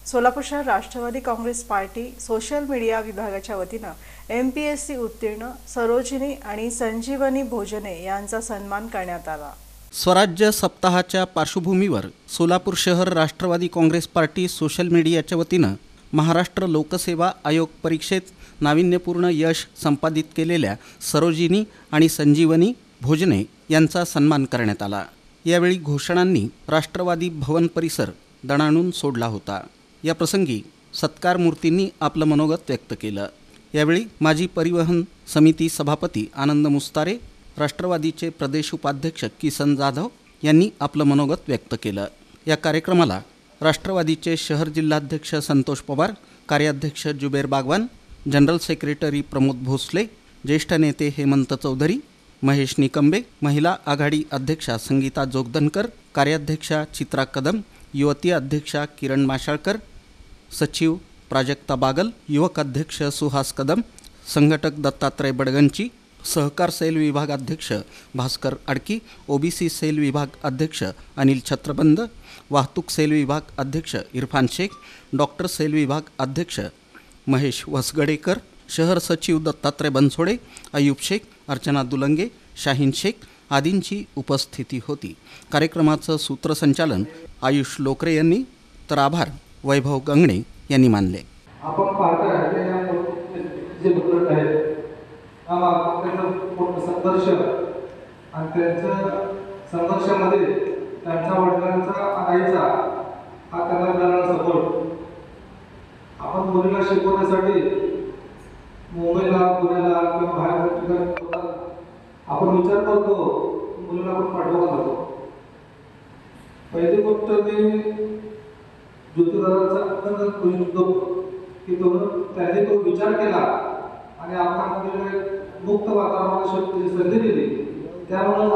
सोलापूर शहर Rashtrawadi Congress Party social media विभागाच्या वतीनं MPSC उत्तीर्ण सरोजिनी आणि संजीवनी भोजने यांचा सन्मान करण्यात आला। स्वराज्य सप्ताहाच्या पार्श्वभूमीवर सोलापूर शहर राष्ट्रवादी काँग्रेस पार्टी सोशल मीडियाच्या वतीनं महाराष्ट्र लोकसेवा आयोग परीक्षेत नाविन्यपूर्ण यश संपादित केलेल्या सरोजिनी आणि संजीवनी भोजने यांचा सन्मान करण्यात आला। यावेळी घोषणांनी राष्ट्रवादी भवन परिसर दणाणून सोडला होता। या प्रसंगी सत्कार मूर्तींनी आपलं मनोगत व्यक्त केलं। यावेळी माजी परिवहन समिती सभापती आनंद मुस्तारे, राष्ट्रवादीचे प्रदेश उपाध्यक्ष किसन जाधव यांनी आपलं मनोगत व्यक्त केलं। या कार्यक्रमाला राष्ट्रवादीचे शहर जिल्हाध्यक्ष संतोष पवार, कार्याध्यक्ष जुबेर बागवान, जनरल सेक्रेटरी प्रमोद भोसले, ज्येष्ठ नेते हेमंत चौधरी, महेश निकंबे, महिला आघाडी अध्यक्षा संगीता जोगदनकर, कार्याध्यक्षा चित्रा कदम, युवती अध्यक्षा किरण माशाळकर, सचिव प्राजक्ता बागल, युवक अध्यक्ष सुहास कदम, संघटक दत्तात्रय बडगंची, सहकार सेल विभाग अध्यक्ष भास्कर आडकी, OBC सेल विभाग अध्यक्ष अनिल छत्रबंद, वाहतूक सेल विभाग अध्यक्ष इरफान शेख, डॉक्टर सेल विभाग अध्यक्ष महेश वसगडेकर, शहर सचिव दत्तात्रय बनसोडे, अयूब शेख, अर्चना दुलंगे, शाहीन शेख आदींची उपस्थिती होती। कार्यक्रमाचं सूत्रसंचालन आयुष लोकरे यांनी तर आभार वैभव गंगणे यांनी मानले। आपण पाहता जे बदलत आहेत संघर्ष आणि त्यांच्या संघर्षामध्ये त्यांच्या वडिलांचा आईचा हा त्यांना करणारा सपोर्ट आपण मुलीला शिकवण्यासाठी मुंबईला, पुण्याला किंवा बाहेर ठिकाणी आपण विचार करतो मुलीला आपण पाठवला जातो। पहिली गोष्ट मी ज्योतिदादांचा अत्यंत कृतज्ञ की त्यांनी तो विचार केला आणि आपल्या मुलीला मुक्त वातावरणात संधी दिली। त्यामुळे